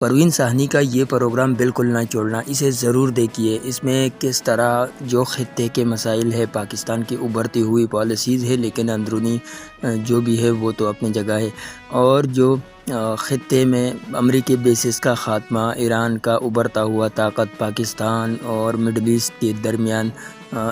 परवीन साहनी का ये प्रोग्राम बिल्कुल ना छोड़ना, इसे ज़रूर देखिए। इसमें किस तरह जो ख़ित्ते के मसाइल है, पाकिस्तान की उभरती हुई पॉलिसीज़ है, लेकिन अंदरूनी जो भी है वो तो अपनी जगह है। और जो ख़ित्ते में अमरीकी बेसिस का ख़ात्मा, ईरान का उभरता हुआ ताकत, पाकिस्तान और मिडल ईस्ट के दरमियान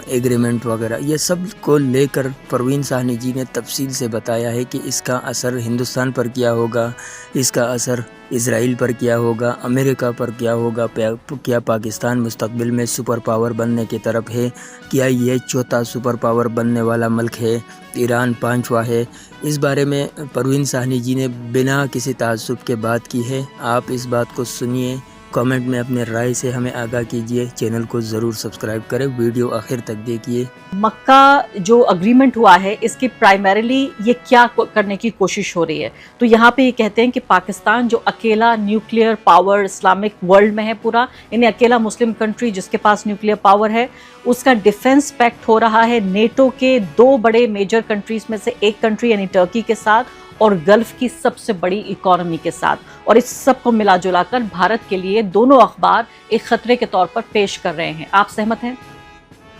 एग्रीमेंट वगैरह, ये सब को लेकर परवीन साहनी जी ने तफसील से बताया है कि इसका असर हिंदुस्तान पर क्या होगा, इसका असर इज़राइल पर क्या होगा, अमेरिका पर क्या होगा, क्या पाकिस्तान मुस्तकबिल में सुपर पावर बनने की तरफ है, क्या ये चौथा सुपर पावर बनने वाला मुल्क है, ईरान पांचवा है। इस बारे में परवीन साहनी जी ने बिना किसी ताज्जुब के बात की है। आप इस बात को सुनिए, कमेंट में अपने राय से हमें आगाह कीजिए। चैनल को ज़रूर सब्सक्राइब करें, वीडियो आखिर तक देखिए। मक्का जो अग्रीमेंट हुआ है, इसकी प्राइमरीली ये क्या करने की कोशिश हो रही है? तो यहाँ पे ये कहते हैं कि पाकिस्तान जो अकेला न्यूक्लियर पावर इस्लामिक वर्ल्ड में है पूरा, यानी अकेला मुस्लिम कंट्री जिसके पास न्यूक्लियर पावर है, उसका डिफेंस पैक्ट हो रहा है नेटो के दो बड़े मेजर कंट्रीज में से एक कंट्री यानी टर्की के साथ और गल्फ की सबसे बड़ी इकोनॉमी के साथ। और इस सब को मिला जुला कर भारत के लिए दोनों अखबार एक खतरे के तौर पर पेश कर रहे हैं। आप सहमत हैं?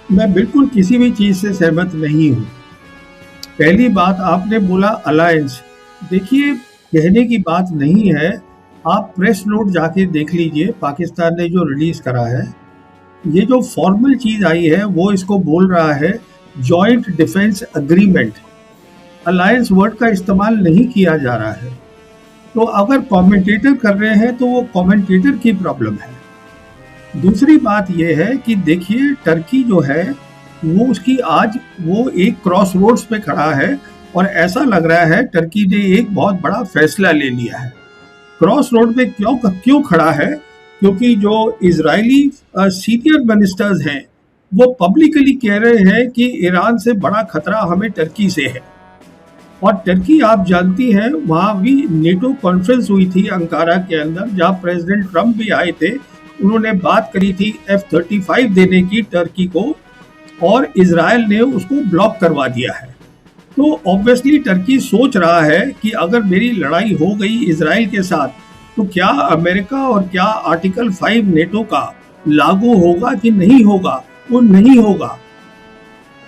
मैं बिल्कुल किसी भी चीज से सहमत नहीं हूँ। पहली बात, आपने बोला अलायंस। देखिए, कहने की बात नहीं है, आप प्रेस नोट जाके देख लीजिए, पाकिस्तान ने जो रिलीज करा है, ये जो फॉर्मल चीज आई है वो इसको बोल रहा है joint defence agreement. Alliance word का इस्तेमाल नहीं किया जा रहा है। तो अगर कमेंटेटर कर रहे हैं तो वो कमेंटेटर की प्रॉब्लम है। दूसरी बात यह है कि देखिए, टर्की जो है वो उसकी आज वो एक क्रॉस रोड्स पे खड़ा है और ऐसा लग रहा है टर्की ने एक बहुत बड़ा फैसला ले लिया है। क्रॉस रोड पे क्यों खड़ा है? क्योंकि जो इजरायली सीनियर मिनिस्टर्स हैं वो पब्लिकली कह रहे हैं कि ईरान से बड़ा खतरा हमें टर्की से है। और टर्की, आप जानती हैं, वहाँ भी नेटो कॉन्फ्रेंस हुई थी अंकारा के अंदर, जहाँ प्रेसिडेंट ट्रम्प भी आए थे। उन्होंने बात करी थी F-35 देने की टर्की को, और इजराइल ने उसको ब्लॉक करवा दिया है। तो ऑब्वियसली टर्की सोच रहा है कि अगर मेरी लड़ाई हो गई इजराइल के साथ तो क्या अमेरिका और क्या आर्टिकल 5 नेटो का लागू होगा कि नहीं होगा? वो नहीं होगा।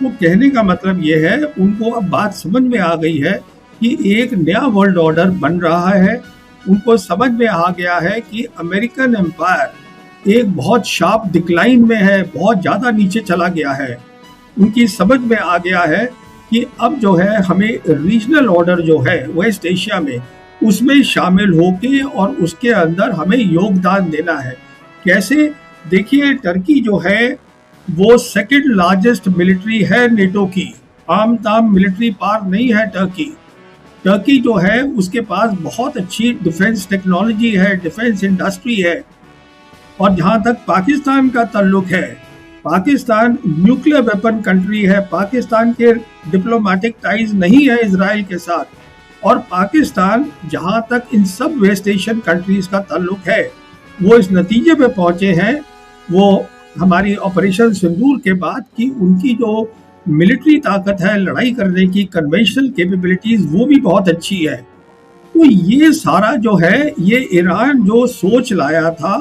तो कहने का मतलब ये है, उनको अब बात समझ में आ गई है कि एक नया वर्ल्ड ऑर्डर बन रहा है। उनको समझ में आ गया है कि अमेरिकन एम्पायर एक बहुत शार्प डिक्लाइन में है, बहुत ज़्यादा नीचे चला गया है। उनकी समझ में आ गया है कि अब जो है हमें रीजनल ऑर्डर जो है वेस्ट एशिया में, उसमें शामिल होके और उसके अंदर हमें योगदान देना है। कैसे? देखिए, टर्की जो है वो सेकंड लार्जेस्ट मिलिट्री है नेटो की। आम ताम मिलिट्री पावर नहीं है टर्की। टर्की जो है उसके पास बहुत अच्छी डिफेंस टेक्नोलॉजी है, डिफेंस इंडस्ट्री है। और जहाँ तक पाकिस्तान का ताल्लुक है, पाकिस्तान न्यूक्लियर वेपन कंट्री है। पाकिस्तान के डिप्लोमेटिक टाइज नहीं है इजराइल के साथ। और पाकिस्तान, जहाँ तक इन सब वेस्ट एशियन कंट्रीज का ताल्लुक है, वो इस नतीजे पे पहुंचे हैं, वो हमारी ऑपरेशन सिंदूर के बाद, कि उनकी जो मिलिट्री ताकत है, लड़ाई करने की कन्वेंशनल कैपेबिलिटीज, वो भी बहुत अच्छी है। तो ये सारा जो है, ये ईरान जो सोच लाया था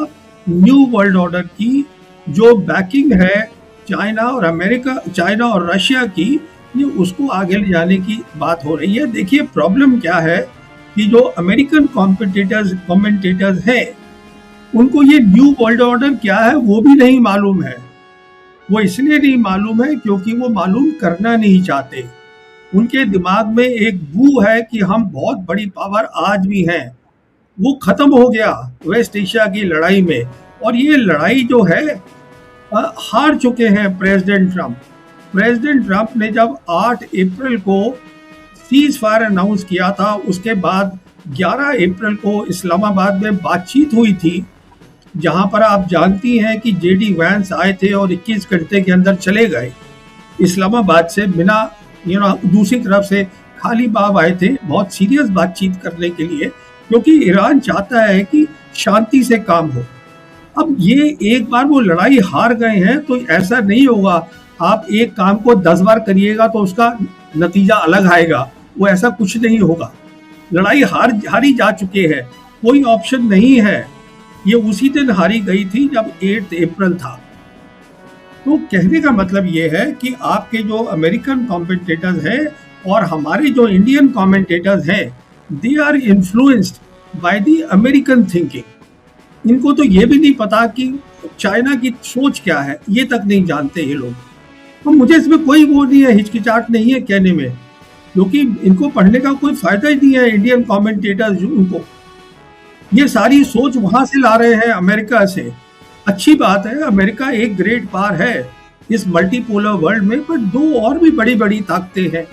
न्यू वर्ल्ड ऑर्डर की, जो बैकिंग है चाइना और अमेरिका, चाइना और रशिया की, ये उसको आगे ले जाने की बात हो रही है। देखिए, प्रॉब्लम क्या है कि जो अमेरिकन कमेंटेटर्स हैं, उनको ये न्यू वर्ल्ड ऑर्डर क्या है वो भी नहीं मालूम है। वो इसलिए नहीं मालूम है क्योंकि वो मालूम करना नहीं चाहते। उनके दिमाग में एक बू है कि हम बहुत बड़ी पावर आज भी हैं। वो खत्म हो गया वेस्ट एशिया की लड़ाई में। और ये लड़ाई जो है हार चुके हैं प्रेसिडेंट ट्रम्प। प्रेसिडेंट ट्रम्प ने जब 8 अप्रैल को सीज फायर अनाउंस किया था, उसके बाद 11 अप्रैल को इस्लामाबाद में बातचीत हुई थी, जहां पर आप जानती हैं कि जेडी वैंस आए थे और 21 घंटे के अंदर चले गए इस्लामाबाद से, बिना दूसरी तरफ से खाली बाब आए थे बहुत सीरियस बातचीत करने के लिए, क्योंकि ईरान चाहता है कि शांति से काम हो। अब ये एक बार वो लड़ाई हार गए हैं तो ऐसा नहीं होगा, आप एक काम को 10 बार करिएगा तो उसका नतीजा अलग आएगा, वो ऐसा कुछ नहीं होगा। लड़ाई हारी जा चुके हैं, कोई ऑप्शन नहीं है। ये उसी दिन हारी गई थी जब 8 अप्रैल था। तो कहने का मतलब ये है कि आपके जो अमेरिकन कमेंटेटर्स हैं और हमारे जो इंडियन कमेंटेटर्स हैं, they are influenced by the American thinking. इनको तो ये भी नहीं पता कि चाइना की सोच क्या है, ये तक नहीं जानते ये लोग। तो मुझे इसमें कोई वो नहीं है, हिचकिचाहट नहीं है कहने में, क्योंकि इनको पढ़ने का कोई फायदा ही नहीं है। इंडियन कमेंटेटर्स उनको ये सारी सोच वहां से ला रहे हैं, अमेरिका से। अच्छी बात है, अमेरिका एक ग्रेट पावर है इस मल्टीपोलर वर्ल्ड में, पर दो और भी बड़ी बड़ी ताकतें हैं,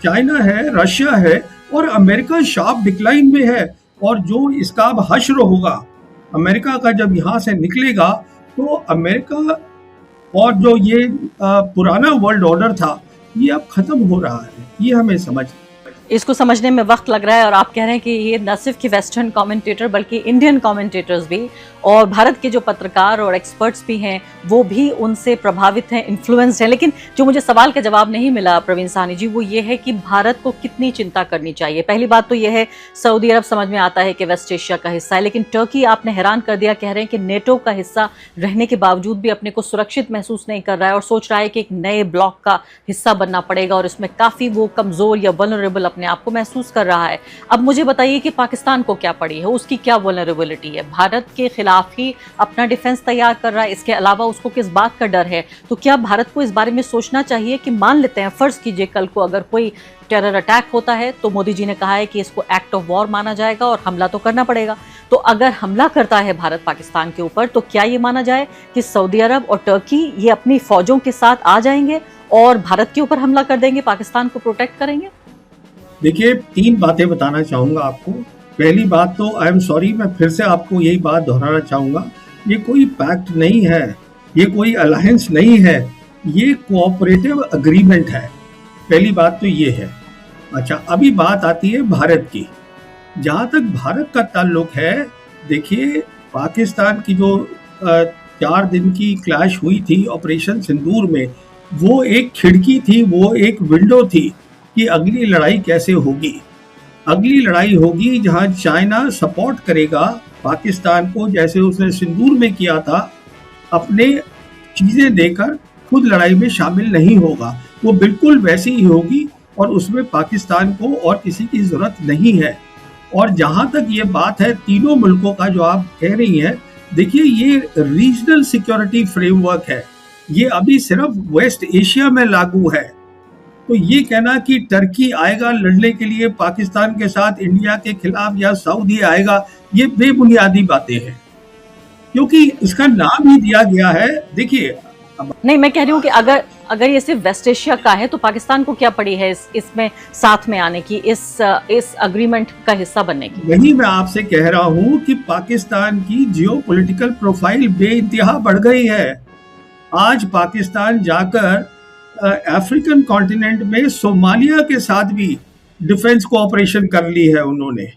चाइना है, रशिया है, और अमेरिका शार्प डिक्लाइन में है। और जो इसका अब हश्र होगा, अमेरिका का जब यहाँ से निकलेगा, तो अमेरिका और जो ये पुराना वर्ल्ड ऑर्डर था, ये अब खत्म हो रहा है। ये हमें समझ इसको समझने में वक्त लग रहा है। और आप कह रहे हैं कि ये न सिर्फ कि वेस्टर्न कमेंटेटर बल्कि इंडियन कमेंटेटर्स भी और भारत के जो पत्रकार और एक्सपर्ट्स भी हैं वो भी उनसे प्रभावित हैं, इन्फ्लुएंस्ड हैं। लेकिन जो मुझे सवाल का जवाब नहीं मिला प्रवीण साहनी जी, वो ये है कि भारत को कितनी चिंता करनी चाहिए। पहली बात तो ये है, सऊदी अरब समझ में आता है कि वेस्ट एशिया का हिस्सा है, लेकिन टर्की आपने हैरान कर दिया, कह रहे हैं कि नेटो का हिस्सा रहने के बावजूद भी अपने को सुरक्षित महसूस नहीं कर रहा है और सोच रहा है कि एक नए ब्लॉक का हिस्सा बनना पड़ेगा और इसमें काफ़ी वो कमज़ोर या वल्नरेबल अपने आप को महसूस कर रहा है। अब मुझे बताइए कि पाकिस्तान को क्या पड़ी है, उसकी क्या वल्नरेबिलिटी है? भारत के खिलाफ ही अपना डिफेंस तैयार कर रहा है, इसके अलावा उसको किस बात का डर है? तो क्या भारत को इस बारे में सोचना चाहिए कि मान लेते हैं, फर्ज कीजिए कल को अगर कोई टेरर अटैक होता है तो मोदी जी ने कहा है कि इसको एक्ट ऑफ वॉर माना जाएगा और हमला तो करना पड़ेगा। तो अगर हमला करता है भारत पाकिस्तान के ऊपर, तो क्या ये माना जाए कि सऊदी अरब और टर्की ये अपनी फौजों के साथ आ जाएंगे और भारत के ऊपर हमला कर देंगे, पाकिस्तान को प्रोटेक्ट करेंगे? देखिए, 3 बातें बताना चाहूंगा आपको। पहली बात तो आई एम सॉरी, मैं फिर से आपको यही बात दोहराना चाहूंगा, ये कोई पैक्ट नहीं है, ये कोई अलायंस नहीं है, ये कोऑपरेटिव अग्रीमेंट है। पहली बात तो ये है। अच्छा, अभी बात आती है भारत की। जहाँ तक भारत का ताल्लुक है, देखिए, पाकिस्तान की जो 4 दिन की क्लैश हुई थी ऑपरेशन सिंदूर में, वो एक खिड़की थी, वो एक विंडो थी कि अगली लड़ाई कैसे होगी। अगली लड़ाई होगी जहां चाइना सपोर्ट करेगा पाकिस्तान को, जैसे उसने सिंदूर में किया था, अपने चीज़ें देकर खुद लड़ाई में शामिल नहीं होगा। वो बिल्कुल वैसी ही होगी और उसमें पाकिस्तान को और किसी की ज़रूरत नहीं है। और जहां तक ये बात है तीनों मुल्कों का जो आप कह रही हैं, देखिए, ये रीजनल सिक्योरिटी फ्रेमवर्क है, ये अभी सिर्फ वेस्ट एशिया में लागू है। तो ये कहना कि टर्की आएगा लड़ने के लिए पाकिस्तान के साथ इंडिया के खिलाफ या सऊदी आएगा, ये बेबुनियादी बातें हैं, क्योंकि इसका नाम ही दिया गया है। देखिए, नहीं, मैं कह रही हूँ कि अगर ये सिर्फ वेस्ट एशिया का है तो पाकिस्तान को क्या पड़ी है इसमें साथ में आने की, इस अग्रीमेंट का हिस्सा बनने की? यही मैं आपसे कह रहा हूँ कि पाकिस्तान की जियोपॉलिटिकल प्रोफाइल बेइंतहा बढ़ गई है। आज पाकिस्तान जाकर अफ्रीकन कॉन्टिनेंट में सोमालिया के साथ भी डिफेंस कोऑपरेशन कर ली है उन्होंने।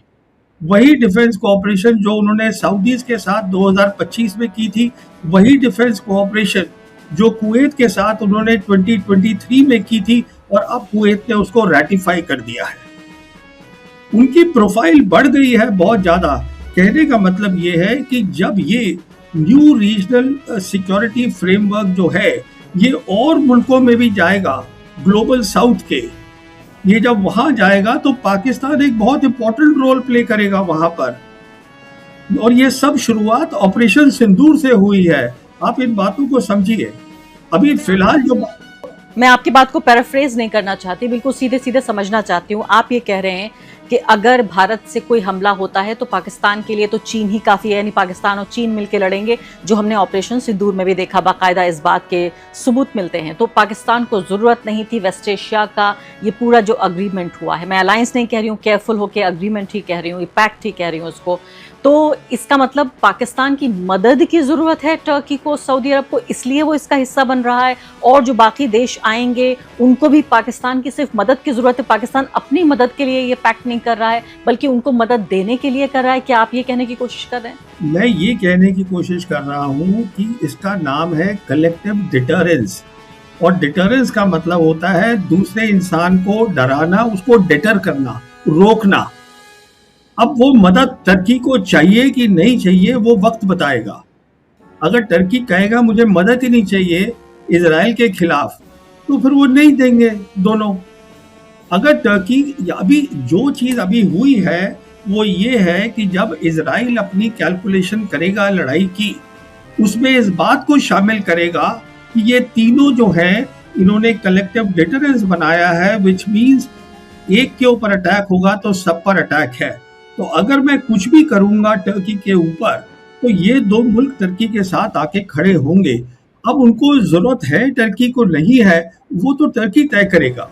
वही डिफेंस कोऑपरेशन जो उन्होंने सऊदीज के साथ 2025 में की थी, वही डिफेंस कोऑपरेशन जो कुवैत के साथ उन्होंने 2023 में की थी, और अब कुवैत ने उसको रैटिफाई कर दिया है। उनकी प्रोफाइल बढ़ गई है बहुत ज़्यादा। कहने का मतलब ये है कि जब ये न्यू रीजनल सिक्योरिटी फ्रेमवर्क जो है ये और मुल्कों में भी जाएगा, ग्लोबल साउथ के, ये जब वहां जाएगा तो पाकिस्तान एक बहुत इंपॉर्टेंट रोल प्ले करेगा वहां पर। और ये सब शुरुआत ऑपरेशन सिंदूर से हुई है। आप इन बातों को समझिए। अभी फिलहाल जो मैं आपकी बात को पैराफ्रेज नहीं करना चाहती, बिल्कुल सीधे सीधे समझना चाहती हूँ। आप ये कह रहे हैं कि अगर भारत से कोई हमला होता है तो पाकिस्तान के लिए तो चीन ही काफ़ी है, यानी पाकिस्तान और चीन मिलकर लड़ेंगे, जो हमने ऑपरेशन सिंदूर में भी देखा, बाकायदा इस बात के सबूत मिलते हैं। तो पाकिस्तान को ज़रूरत नहीं थी वेस्ट एशिया का ये पूरा जो अग्रीमेंट हुआ है, मैं अलायंस नहीं कह रही हूँ, केयरफुल होकर अग्रीमेंट ही कह रही हूँ, पैक्ट ही कह रही हूँ उसको। तो इसका मतलब पाकिस्तान की मदद की ज़रूरत है टर्की को, सऊदी अरब को, इसलिए वो इसका हिस्सा बन रहा है। और जो बाकी देश आएंगे उनको भी पाकिस्तान की सिर्फ मदद की ज़रूरत है, पाकिस्तान अपनी मदद के लिए ये पैक्ट नहीं कर रहा है बल्कि उनको मदद देने के लिए कर रहा है। क्या आप ये कहने की कोशिश कर रहे हैं? मैं ये कहने की कोशिश कर रहा हूँ कि इसका नाम है कलेक्टिव डिटरेंस, और डिटरेंस का मतलब होता है दूसरे इंसान को डराना, उसको डिटर करना, रोकना। अब वो मदद टर्की को चाहिए कि नहीं चाहिए वो वक्त बताएगा। अगर टर्की कहेगा मुझे मदद ही नहीं चाहिए इजराइल के खिलाफ, तो फिर वो नहीं देंगे दोनों। अगर टर्की, अभी जो चीज अभी हुई है वो ये है कि जब इजराइल अपनी कैलकुलेशन करेगा लड़ाई की, उसमें इस बात को शामिल करेगा कि ये तीनों जो हैं इन्होंने कलेक्टिव डिटरेंस बनाया है, विच मींस एक के ऊपर अटैक होगा तो सब पर अटैक है। तो अगर मैं कुछ भी करूंगा टर्की के ऊपर, तो ये दो मुल्क टर्की के साथ आके खड़े होंगे। अब उनको जरूरत है, टर्की को नहीं है, वो तो टर्की तय करेगा।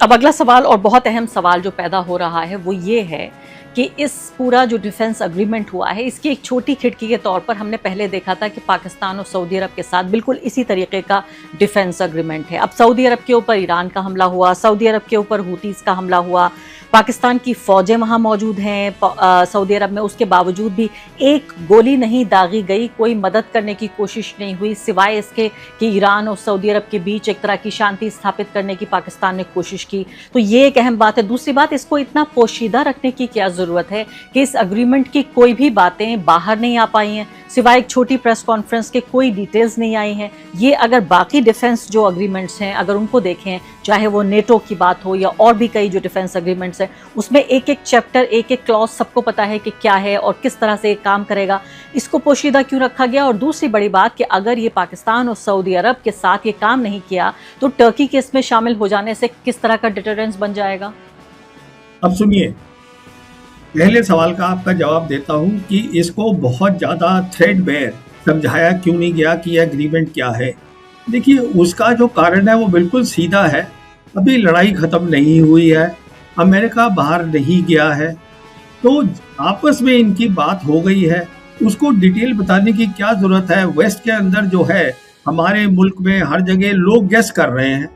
अब अगला सवाल और बहुत अहम सवाल जो पैदा हो रहा है वो ये है कि इस पूरा जो डिफेंस अग्रीमेंट हुआ है, इसकी एक छोटी खिड़की के तौर पर हमने पहले देखा था कि पाकिस्तान और सऊदी अरब के साथ बिल्कुल इसी तरीके का डिफेंस अग्रीमेंट है। अब सऊदी अरब के ऊपर ईरान का हमला हुआ, सऊदी अरब के ऊपर हुतीज का हमला हुआ, पाकिस्तान की फौजें वहाँ मौजूद हैं सऊदी अरब में, उसके बावजूद भी एक गोली नहीं दागी गई, कोई मदद करने की कोशिश नहीं हुई, सिवाय इसके कि ईरान और सऊदी अरब के बीच एक तरह की शांति स्थापित करने की पाकिस्तान ने कोशिश की। तो ये एक अहम बात है। दूसरी बात, इसको इतना पोशीदा रखने की क्या ज़रूरत है कि इस अग्रीमेंट की कोई भी बातें बाहर नहीं आ पाई हैं, सिवाय एक छोटी प्रेस कॉन्फ्रेंस के कोई डिटेल्स नहीं आई हैं। ये अगर बाकी डिफेंस जो अग्रीमेंट्स हैं अगर उनको देखें, चाहे वो नेटो की बात हो या और भी कई जो डिफेंस अग्रीमेंट्स हैं, उसमें एक एक चैप्टर, एक एक क्लॉज सबको पता है कि क्या है और किस तरह से काम करेगा। इसको पोशीदा क्यों रखा गया? और दूसरी बड़ी बात कि अगर ये पाकिस्तान और सऊदी अरब के साथ ये काम नहीं किया तो टर्की के इसमें शामिल हो जाने से किस तरह का डिटरेंस बन जाएगा? अब सुनिए, पहले सवाल का आपका जवाब देता हूं कि इसको बहुत ज़्यादा थ्रेडबेयर समझाया क्यों नहीं गया कि यह एग्रीमेंट क्या है। देखिए, उसका जो कारण है वो बिल्कुल सीधा है। अभी लड़ाई ख़त्म नहीं हुई है, अमेरिका बाहर नहीं गया है, तो आपस में इनकी बात हो गई है। उसको डिटेल बताने की क्या ज़रूरत है? वेस्ट के अंदर जो है, हमारे मुल्क में हर जगह लोग गेस कर रहे हैं,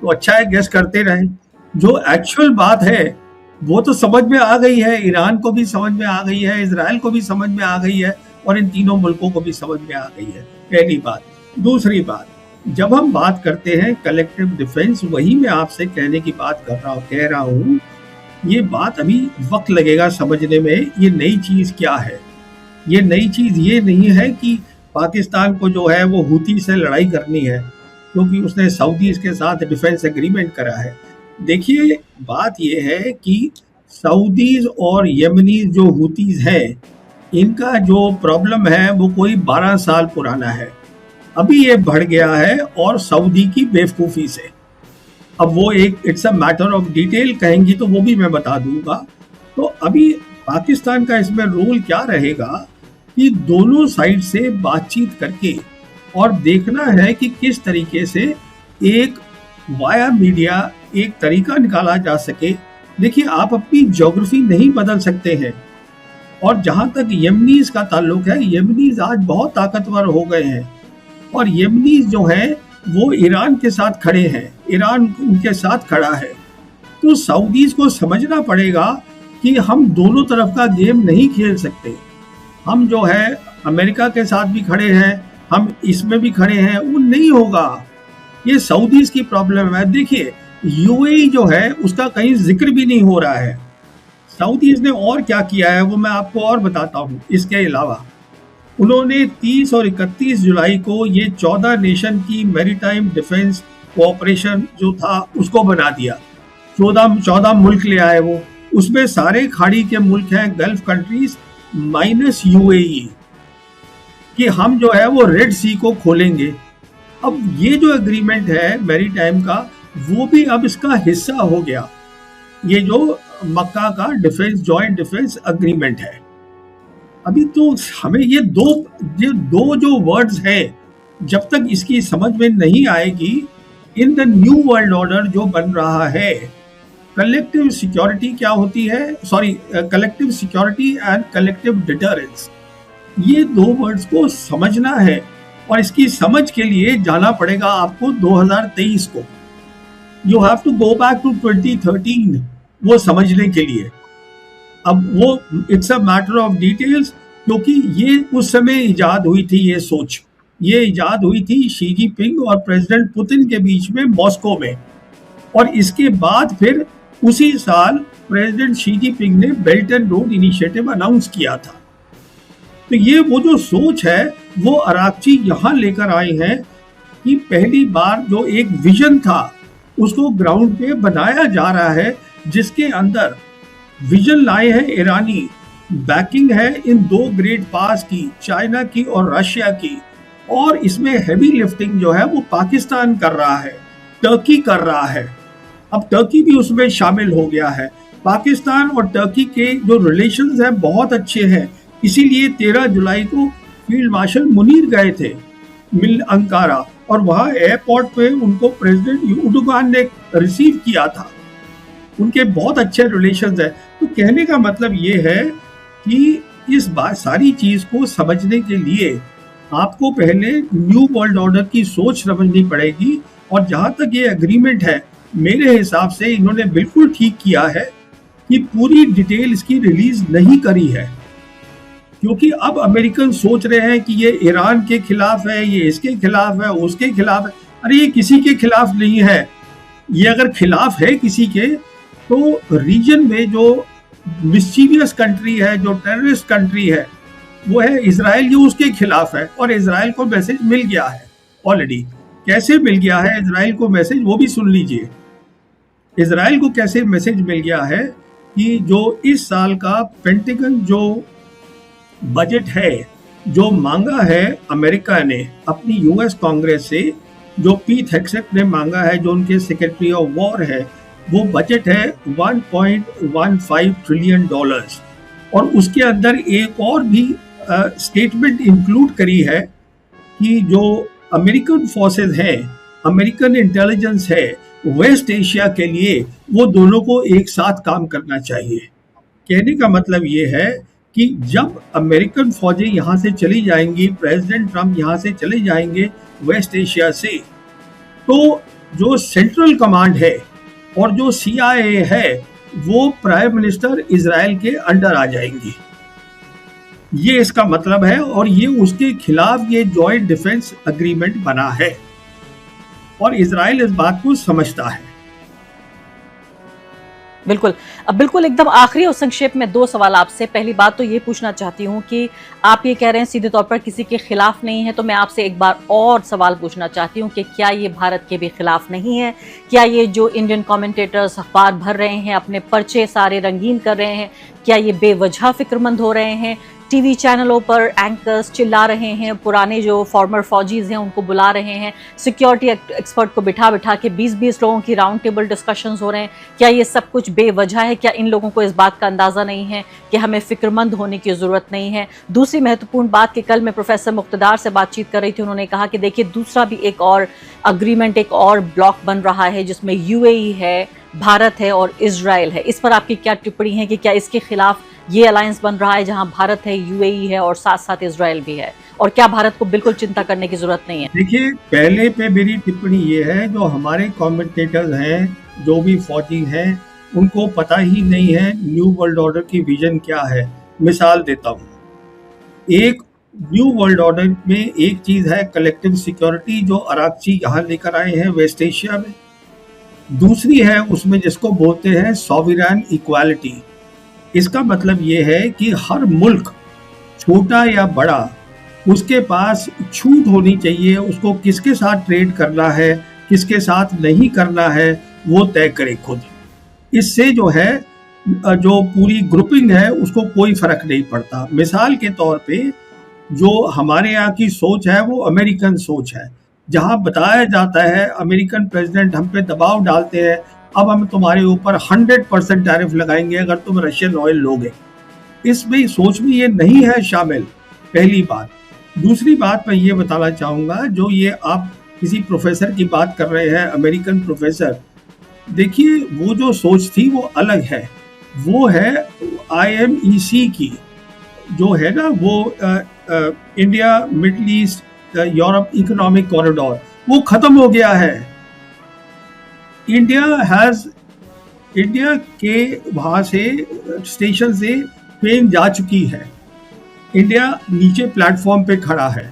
तो अच्छा है गेस करते रहें। जो एक्चुअल बात है वो तो समझ में आ गई है, ईरान को भी समझ में आ गई है, इजराइल को भी समझ में आ गई है और इन तीनों मुल्कों को भी समझ में आ गई है, पहली बात। दूसरी बात, जब हम बात करते हैं कलेक्टिव डिफेंस, वही मैं आपसे कहने की बात कह रहा हूँ, ये बात अभी वक्त लगेगा समझने में। ये नई चीज़ क्या है? ये नई चीज़ ये नहीं है कि पाकिस्तान को जो है वो हुती से लड़ाई करनी है क्योंकि उसने सऊदीज़ के साथ डिफेंस एग्रीमेंट करा है। देखिए, बात यह है कि सऊदीज़ और यमनीज़ जो हुतीज़ हैं, इनका जो प्रॉब्लम है वो कोई 12 साल पुराना है। अभी ये बढ़ गया है और सऊदी की बेवकूफ़ी से। अब वो एक it's a matter of detail कहेंगी तो वो भी मैं बता दूंगा। तो अभी पाकिस्तान का इसमें रोल क्या रहेगा कि दोनों साइड से बातचीत करके और देखना है कि किस तरीके से एक वाया मीडिया एक तरीका निकाला जा सके। देखिए, आप अपनी ज्योग्राफी नहीं बदल सकते हैं। और जहाँ तक यमनीज का ताल्लुक है, यमनीज आज बहुत ताकतवर हो गए हैं और यमनीज जो हैं वो ईरान के साथ खड़े हैं, ईरान उनके साथ खड़ा है। तो सऊदीज को समझना पड़ेगा कि हम दोनों तरफ का गेम नहीं खेल सकते। हम जो है अमेरिका के साथ भी खड़े हैं, हम इसमें भी खड़े हैं, वो नहीं होगा। ये सऊदीज की प्रॉब्लम है। देखिए, यूएई जो है उसका कहीं जिक्र भी नहीं हो रहा है। सऊदीज ने और क्या किया है वो मैं आपको और बताता हूँ। इसके अलावा उन्होंने 30 और 31 जुलाई को ये 14 नेशन की मैरीटाइम डिफेंस कोऑपरेशन जो था उसको बना दिया। 14 मुल्क ले आए वो, उसमें सारे खाड़ी के मुल्क हैं, गल्फ कंट्रीज माइनस यूएई, कि हम जो है वो रेड सी को खोलेंगे। अब ये जो एग्रीमेंट है मैरीटाइम का, वो भी अब इसका हिस्सा हो गया। ये जो मक्का का डिफेंस जॉइंट डिफेंस एग्रीमेंट है। अभी तो हमें ये दो जो वर्ड्स हैं, जब तक इसकी समझ में नहीं आएगी, in the new world order जो बन रहा है, कलेक्टिव सिक्योरिटी क्या होती है, collective security and collective deterrence, ये दो वर्ड्स को समझना है। और इसकी समझ के लिए जाना पड़ेगा आपको 2023 को। You have to go back to 2013 वो समझने के लिए। अब वो it's a matter of details, क्योंकि ये उस समय इजाद हुई थी, ये सोच ये इजाद हुई थी शी जिनपिंग और प्रेसिडेंट पुतिन के बीच में मॉस्को में। और इसके बाद फिर उसी साल प्रेसिडेंट शी जिनपिंग ने belt and road initiative announce किया था। तो ये वो जो सोच है वो अरागची यहाँ लेकर आए हैं कि पहली बार जो एक विजन था उसको ग्राउंड पे बनाया जा रहा है, जिसके अंदर विजन लाए हैं ईरानी, बैकिंग है इन दो ग्रेट पास की, चाइना की और रशिया की, और इसमें हैवी लिफ्टिंग जो है वो पाकिस्तान कर रहा है, टर्की कर रहा है। अब टर्की भी उसमें शामिल हो गया है। पाकिस्तान और टर्की के जो रिलेशंस हैं बहुत अच्छे हैं, इसीलिए 13 जुलाई को फील्ड मार्शल मुनीर गए थे मिल अंकारा, और वहाँ एयरपोर्ट पे उनको प्रेसिडेंट एर्दोगान ने रिसीव किया था। उनके बहुत अच्छे रिलेशंस हैं। तो कहने का मतलब ये है कि इस बात सारी चीज को समझने के लिए आपको पहले न्यू वर्ल्ड ऑर्डर की सोच समझनी पड़ेगी। और जहां तक ये एग्रीमेंट है, मेरे हिसाब से इन्होंने बिल्कुल ठीक किया है कि पूरी डिटेल इसकी रिलीज नहीं करी है, क्योंकि अब अमेरिकन सोच रहे हैं कि ये ईरान के खिलाफ है, ये इसके खिलाफ है, उसके खिलाफ है। अरे ये किसी के खिलाफ नहीं है। ये अगर खिलाफ है किसी के, तो रीजन में जो मिस्चीवियस कंट्री है, जो टेररिस्ट कंट्री है, वो है इजराइल, ये उसके खिलाफ है। और इजराइल को मैसेज मिल गया है ऑलरेडी। कैसे मिल गया है इजराइल को मैसेज, वो भी सुन लीजिए। इजराइल को कैसे मैसेज मिल गया है कि जो इस साल का पेंटागन जो बजट है, जो मांगा है अमेरिका ने अपनी यूएस कांग्रेस से, जो पीट हेग्सेट ने मांगा है, जो उनके सेक्रेटरी ऑफ वॉर है, वो बजट है $1.15 ट्रिलियन। और उसके अंदर एक और भी स्टेटमेंट इंक्लूड करी है कि जो अमेरिकन फोर्सेस हैं, अमेरिकन इंटेलिजेंस है वेस्ट एशिया के लिए, वो दोनों को एक साथ काम करना चाहिए। कहने का मतलब ये है कि जब अमेरिकन फौजें यहाँ से चली जाएंगी, प्रेसिडेंट ट्रंप यहाँ से चले जाएंगे वेस्ट एशिया से, तो जो सेंट्रल कमांड है और जो CIA है, वो प्राइम मिनिस्टर इजराइल के अंडर आ जाएंगी। ये इसका मतलब है, और ये उसके खिलाफ ये जॉइंट डिफेंस एग्रीमेंट बना है, और इजराइल इस बात को समझता है। बिल्कुल। अब बिल्कुल एकदम आखिरी और संक्षेप में 2 सवाल आपसे। पहली बात तो ये पूछना चाहती हूँ कि आप ये कह रहे हैं सीधे तौर पर किसी के खिलाफ नहीं है, तो मैं आपसे एक बार और सवाल पूछना चाहती हूँ कि क्या ये भारत के भी खिलाफ नहीं है? क्या ये जो इंडियन कमेंटेटर्स अखबार भर रहे हैं, अपने पर्चे सारे रंगीन कर रहे हैं, क्या ये बेवजह फिक्रमंद हो रहे हैं? टीवी चैनलों पर एंकर्स चिल्ला रहे हैं, पुराने जो फॉर्मर फौजीज हैं उनको बुला रहे हैं, सिक्योरिटी एक्सपर्ट को बिठा बिठा के 20-20 लोगों की राउंड टेबल डिस्कशंस हो रहे हैं। क्या ये सब कुछ बेवजह है? क्या इन लोगों को इस बात का अंदाज़ा नहीं है कि हमें फिक्रमंद होने की ज़रूरत नहीं है? दूसरी महत्वपूर्ण बात कि कल मैं प्रोफेसर मुक्तदार से बातचीत कर रही थी, उन्होंने कहा कि देखिए दूसरा भी एक और अग्रीमेंट, एक और ब्लॉक बन रहा है जिसमें UAE है, भारत है और इजराइल है। इस पर आपकी क्या टिप्पणी है कि क्या इसके खिलाफ ये अलायंस बन रहा है जहां भारत है, UAE है और साथ साथ इजराइल भी है, और क्या भारत को बिल्कुल चिंता करने की जरूरत नहीं है? देखिए, पहले पे मेरी टिप्पणी ये है, जो हमारे कमेंटेटर्स हैं, जो भी फौजी हैं, उनको पता ही नहीं है न्यू वर्ल्ड ऑर्डर की विजन क्या है। मिसाल देता हूँ, एक न्यू वर्ल्ड ऑर्डर में एक चीज है कलेक्टिव सिक्योरिटी, जो अरागची यहाँ लेकर आए हैं वेस्ट एशिया में। दूसरी है उसमें जिसको बोलते हैं सॉवरेन इक्वालिटी। इसका मतलब ये है कि हर मुल्क, छोटा या बड़ा, उसके पास छूट होनी चाहिए, उसको किसके साथ ट्रेड करना है, किसके साथ नहीं करना है, वो तय करे खुद। इससे जो है, जो पूरी ग्रुपिंग है उसको कोई फर्क नहीं पड़ता। मिसाल के तौर पे जो हमारे यहाँ की सोच है वो अमेरिकन सोच है, जहाँ बताया जाता है अमेरिकन प्रेसिडेंट हम पे दबाव डालते हैं, अब हम तुम्हारे ऊपर 100% टैरिफ लगाएंगे अगर तुम रशियन ऑयल लोगे। इसमें सोच में ये नहीं है शामिल, पहली बात। दूसरी बात मैं ये बताना चाहूँगा, जो ये आप किसी प्रोफेसर की बात कर रहे हैं, अमेरिकन प्रोफेसर, देखिए वो जो सोच थी वो अलग है। वो है IMEC की, जो है ना, वो India middle east Europe economic corridor, वो खत्म हो गया है। इंडिया के वहाँ से स्टेशन से ट्रेन जा चुकी है, इंडिया नीचे प्लेटफॉर्म पे खड़ा है।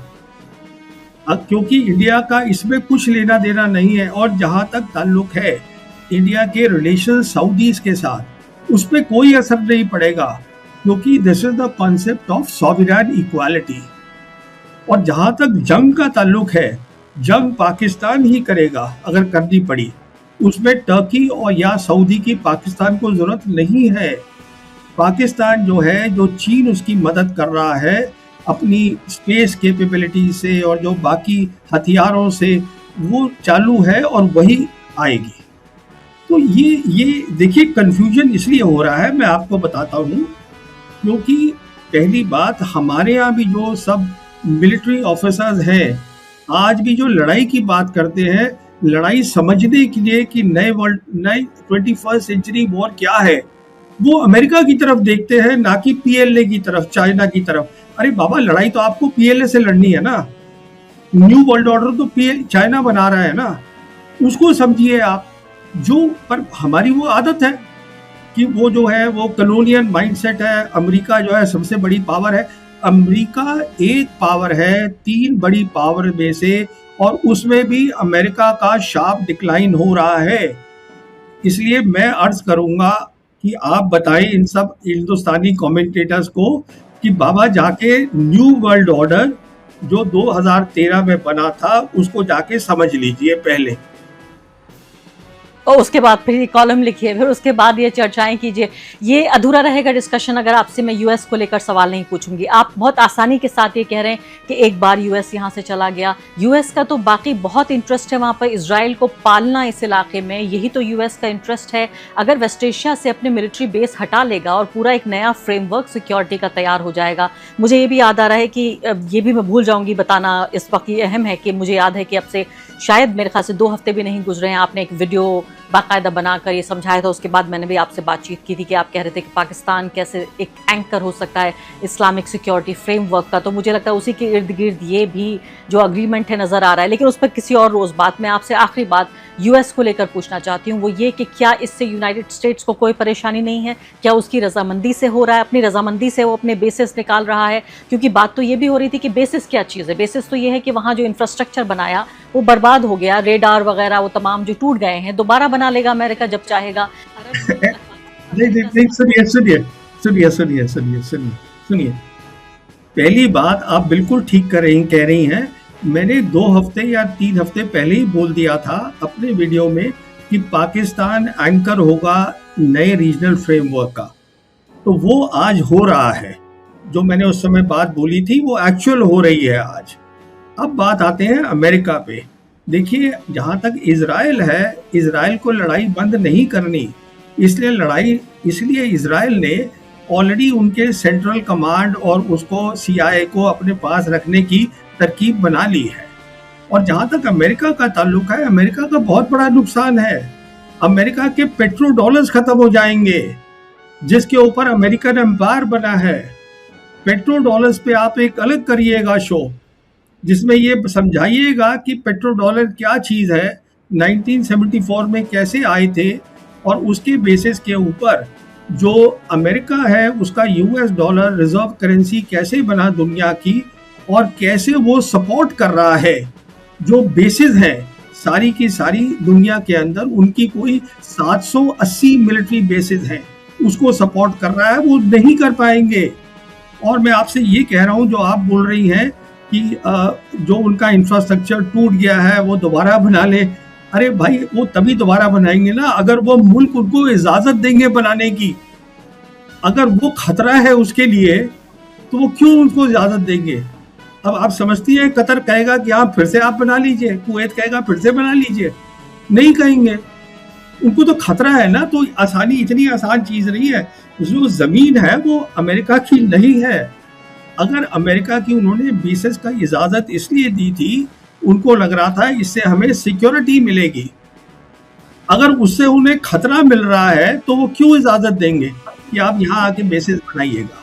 अब क्योंकि इंडिया का इसमें कुछ लेना देना नहीं है, और जहाँ तक ताल्लुक है इंडिया के रिलेशन सऊदीज के साथ, उस पर कोई असर नहीं पड़ेगा, क्योंकि this is the concept of sovereign equality. और जहां तक जंग का ताल्लुक है, जंग पाकिस्तान ही करेगा अगर करनी पड़ी, उसमें टर्की और या सऊदी की पाकिस्तान को जरूरत नहीं है। पाकिस्तान जो है, जो चीन उसकी मदद कर रहा है अपनी स्पेस कैपेबिलिटी से और जो बाकी हथियारों से, वो चालू है और वही आएगी। तो ये देखिए कंफ्यूजन इसलिए हो रहा है, मैं आपको बताता हूँ, क्योंकि पहली बात हमारे यहाँ भी जो सब मिलिट्री ऑफिसर्स हैं, आज भी जो लड़ाई की बात करते हैं, लड़ाई समझने के लिए कि नए 21st सेंचुरी वॉर क्या है, वो अमेरिका की तरफ देखते हैं, ना कि पीएलए की तरफ, चाइना की तरफ। अरे बाबा, लड़ाई तो आपको पीएलए से लड़नी है ना, न्यू वर्ल्ड ऑर्डर तो चाइना बना रहा है ना, उसको समझिए आप। जो पर हमारी वो आदत है कि वो जो है वो कॉलोनियल माइंडसेट है। अमेरिका जो है सबसे बड़ी पावर है। अमेरिका एक पावर है 3 बड़ी पावर में से, और उसमें भी अमेरिका का शार्प डिक्लाइन हो रहा है। इसलिए मैं अर्ज करूंगा कि आप बताएं इन सब हिंदुस्तानी कमेंटेटर्स को कि बाबा जाके न्यू वर्ल्ड ऑर्डर जो 2013 में बना था उसको जाके समझ लीजिए पहले, और उसके बाद फिर ये कॉलम लिखिए, फिर उसके बाद ये चर्चाएं कीजिए। ये अधूरा रहेगा डिस्कशन अगर आपसे मैं यूएस को लेकर सवाल नहीं पूछूंगी। आप बहुत आसानी के साथ ये कह रहे हैं कि एक बार यूएस यहाँ से चला गया। यूएस का तो बाकी बहुत इंटरेस्ट है वहाँ पर इजराइल को पालना इस इलाके में, यही तो यूएस का इंटरेस्ट है। अगर वेस्ट एशिया से अपने मिलिट्री बेस हटा लेगा और पूरा एक नया फ्रेमवर्क सिक्योरिटी का तैयार हो जाएगा। मुझे ये भी याद आ रहा है कि ये भी मैं भूल जाऊँगी बताना इस वक्त, ये अहम है कि मुझे याद है कि अब से शायद मेरे ख्याल से 2 हफ्ते भी नहीं गुजरे हैं, आपने एक वीडियो बाकायदा बनाकर ये समझाया था। उसके बाद मैंने भी आपसे बातचीत की थी कि आप कह रहे थे कि पाकिस्तान कैसे एक एंकर हो सकता है इस्लामिक सिक्योरिटी फ्रेमवर्क का। तो मुझे लगता है उसी के इर्द गिर्द ये भी जो अग्रीमेंट है नज़र आ रहा है। लेकिन उस पर किसी और रोज़ बात। मैं आपसे आखिरी बात यूएस को लेकर पूछना चाहती हूँ, वो ये कि क्या इससे यूनाइटेड स्टेट्स को कोई परेशानी नहीं है? क्या उसकी रजामंदी से हो रहा है, अपनी रजामंदी से वो अपने बेसिस निकाल रहा है? क्योंकि बात तो ये भी हो रही थी कि बेसिस क्या चीज़ है। बेसिस तो ये है कि वहाँ जो इंफ्रास्ट्रक्चर बनाया वो बर्बाद हो गया, रेडार वगैरह वो तमाम जो टूट गए हैं, दोबारा बना लेगा अमेरिका जब चाहेगा। नहीं, सुनिए। पहली बात आप बिल्कुल ठीक कह रही हैं। मैंने 2 हफ्ते या 3 हफ्ते पहले ही बोल दिया था अपने वीडियो में कि पाकिस्तान एंकर होगा नए रीजनल फ्रेमवर्क का। तो वो आज हो रहा है, जो मैंने उस समय बात बोली थी वो एक्चुअल हो रही है आज। अब बात आते हैं अमेरिका पे। देखिए, जहाँ तक इजराइल है, इजराइल को लड़ाई बंद नहीं करनी, इसलिए इजराइल ने ऑलरेडी उनके सेंट्रल कमांड और उसको CIA को अपने पास रखने की तरकीब बना ली है। और जहाँ तक अमेरिका का ताल्लुक है, अमेरिका का बहुत बड़ा नुकसान है। अमेरिका के पेट्रो डॉलर्स खत्म हो जाएंगे, जिसके ऊपर अमेरिकन एम्पायर बना है। पेट्रो डॉलर्स पे आप एक अलग करिएगा शो, जिसमें ये समझाइएगा कि पेट्रो डॉलर क्या चीज़ है, 1974 में कैसे आए थे, और उसके बेसिस के ऊपर जो अमेरिका है उसका US डॉलर रिजर्व करेंसी कैसे बना दुनिया की, और कैसे वो सपोर्ट कर रहा है। जो बेसिस है सारी की सारी दुनिया के अंदर, उनकी कोई 780 मिलिट्री बेसिस हैं, उसको सपोर्ट कर रहा है, वो नहीं कर पाएंगे। और मैं आपसे ये कह रहा हूँ, जो आप बोल रही हैं कि जो उनका इंफ्रास्ट्रक्चर टूट गया है वो दोबारा बना ले। अरे भाई, वो तभी दोबारा बनाएंगे ना अगर वो मुल्क उनको इजाज़त देंगे बनाने की। अगर वो खतरा है उसके लिए तो वो क्यों उनको इजाज़त देंगे? अब आप समझती हैं कतर कहेगा कि हाँ फिर से आप बना लीजिए, कुवैत कहेगा फिर से बना लीजिए, नहीं कहेंगे। उनको तो खतरा है ना, तो आसानी इतनी आसान चीज़ नहीं है। जो ज़मीन है वो अमेरिका की नहीं है। अगर अमेरिका की उन्होंने बेसिस का इजाज़त इसलिए दी थी, उनको लग रहा था इससे हमें सिक्योरिटी मिलेगी। अगर उससे उन्हें खतरा मिल रहा है तो वो क्यों इजाज़त देंगे कि आप यहाँ आके बेसिस बनाइएगा।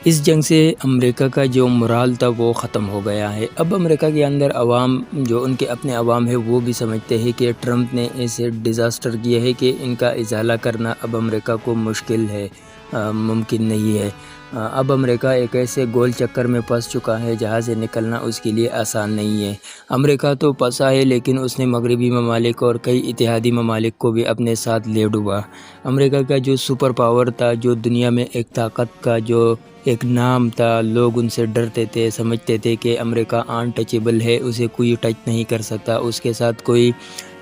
इस जंग से अमेरिका का जो मोराल था वो ख़त्म हो गया है। अब अमेरिका के अंदर अवाम, जो उनके अपने अवाम है, वो भी समझते हैं कि ट्रंप ने ऐसे डिज़ास्टर किए हैं कि इनका इजाला करना अब अमेरिका को मुश्किल है। मुमकिन नहीं है। अब अमेरिका एक ऐसे गोल चक्कर में फंस चुका है जहाँ से निकलना उसके लिए आसान नहीं है। अमेरिका तो फंसा है, लेकिन उसने मगरबी ममालिक और कई इत्तेहादी ममालिक को भी अपने साथ ले डूबा। अमेरिका का जो सुपर पावर था, जो दुनिया में एक ताकत का जो एक नाम था, लोग उनसे डरते थे, समझते थे कि अमेरिका अनटचेबल है, उसे कोई टच नहीं कर सकता, उसके साथ कोई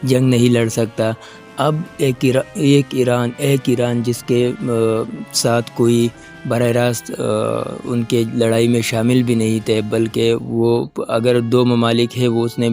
जंग नहीं लड़ सकता। अब एक ईरान जिसके साथ कोई बरह रास्त उनके लड़ाई में शामिल भी नहीं थे, बल्कि वो अगर दो ममालिक है वो उसने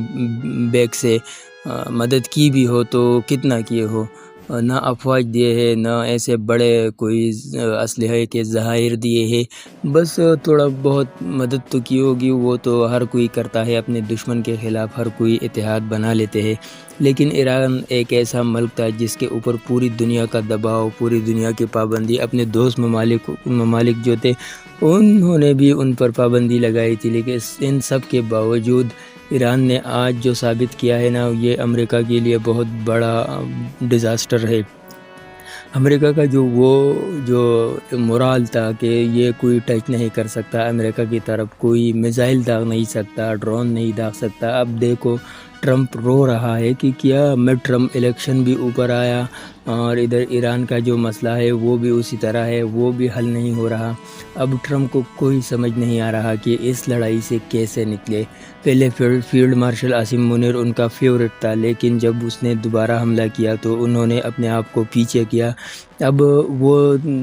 बैक से मदद की भी हो तो कितना किए हो, ना अफवाज दिए है, ना ऐसे बड़े कोई असलहे के ज़हायर दिए है, बस थोड़ा बहुत मदद तो की होगी। वो तो हर कोई करता है, अपने दुश्मन के ख़िलाफ़ हर कोई इत्तेहाद बना लेते हैं। लेकिन ईरान एक ऐसा मुल्क था जिसके ऊपर पूरी दुनिया का दबाव, पूरी दुनिया की पाबंदी, अपने दोस्त ममालिक जो थे उन्होंने भी उन पर पाबंदी लगाई थी। लेकिन इन सब के बावजूद ईरान ने आज जो साबित किया है ना, ये अमेरिका के लिए बहुत बड़ा डिज़ास्टर है। अमेरिका का जो मोराल था कि ये कोई टच नहीं कर सकता अमेरिका की तरफ, कोई मिसाइल दाग नहीं सकता, ड्रोन नहीं दाग सकता। अब देखो ट्रंप रो रहा है कि क्या मिड टर्म इलेक्शन भी ऊपर आया और इधर ईरान का जो मसला है वो भी उसी तरह है, वो भी हल नहीं हो रहा। अब ट्रंप को कोई समझ नहीं आ रहा कि इस लड़ाई से कैसे निकले। पहले फील्ड मार्शल आसिम मुनीर उनका फेवरेट था, लेकिन जब उसने दोबारा हमला किया तो उन्होंने अपने आप को पीछे किया। अब वो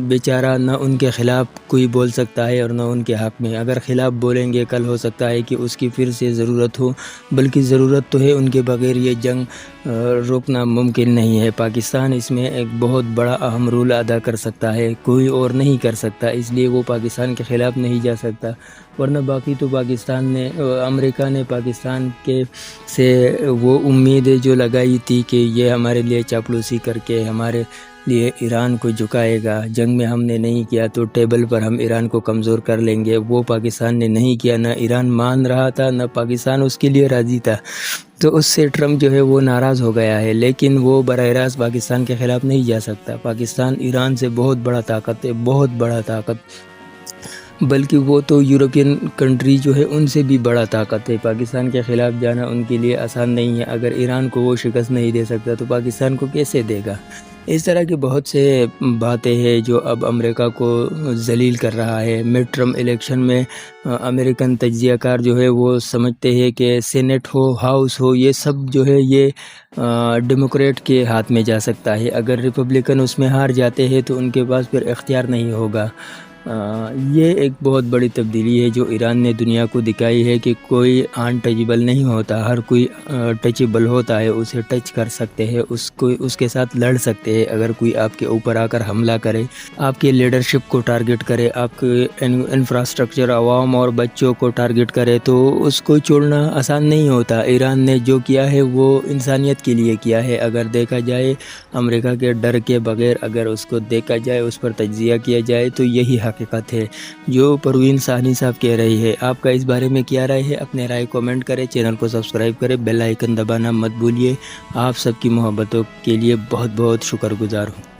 बेचारा ना उनके ख़िलाफ़ कोई बोल सकता है और ना उनके हक़ में। अगर ख़िलाफ़ बोलेंगे कल हो सकता है कि उसकी फिर से ज़रूरत हो, बल्कि ज़रूरत तो है, उनके बग़ैर ये जंग रोकना मुमकिन नहीं है। पाकिस्तान इसमें एक बहुत बड़ा अहम रोल अदा कर सकता है, कोई और नहीं कर सकता, इसलिए वो पाकिस्तान के ख़िलाफ़ नहीं जा सकता। वरना बाकी तो अमेरिका ने पाकिस्तान के से वो उम्मीदें जो लगाई थी कि ये हमारे लिए चापलूसी करके हमारे लिए ईरान को झुकाएगा, जंग में हमने नहीं किया तो टेबल पर हम ईरान को कमज़ोर कर लेंगे, वो पाकिस्तान ने नहीं किया। ना ईरान मान रहा था, ना पाकिस्तान उसके लिए राज़ी था। तो उससे ट्रंप जो है वो नाराज़ हो गया है, लेकिन वो बराह रास्त पाकिस्तान के ख़िलाफ़ नहीं जा सकता। पाकिस्तान ईरान से बहुत बड़ा ताकत है, बहुत बड़ा ताकत, बल्कि वो तो यूरोपियन कंट्री जो है उनसे भी बड़ा ताकत है। पाकिस्तान के ख़िलाफ़ जाना उनके लिए आसान नहीं है। अगर ईरान को वो शिकस्त नहीं दे सकता तो पाकिस्तान को कैसे देगा। इस तरह की बहुत से बातें हैं जो अब अमेरिका को ज़लील कर रहा है। मिड टर्म इलेक्शन में अमेरिकन तज्ज़ियाकार जो है वो समझते हैं कि सेनेट हो, हाउस हो, ये सब जो है ये डेमोक्रेट के हाथ में जा सकता है। अगर रिपब्लिकन उसमें हार जाते हैं तो उनके पास फिर इख्तियार नहीं होगा। ये एक बहुत बड़ी तब्दीली है जो ईरान ने दुनिया को दिखाई है कि कोई अनटचेबल नहीं होता, हर कोई टचेबल होता है, उसे टच कर सकते हैं, उसके साथ लड़ सकते हैं। अगर कोई आपके ऊपर आकर हमला करे, आपके लीडरशिप को टारगेट करे, आपके इंफ्रास्ट्रक्चर, आवाम और बच्चों को टारगेट करे, तो उसको छोड़ना आसान नहीं होता। ईरान ने जो किया है वो इंसानियत के लिए किया है। अगर देखा जाए अमेरिका के डर के बगैर, अगर उसको देखा जाए, उस पर तज्ज़िया किया जाए, तो यही हकीकत है जो परवीन साहनी साहब कह रही है। आपका इस बारे में क्या राय है? अपने राय कमेंट करें, चैनल को सब्सक्राइब करें, बेल आइकन दबाना मत भूलिए। आप सबकी मोहब्बतों के लिए बहुत बहुत शुक्रगुजार हूँ।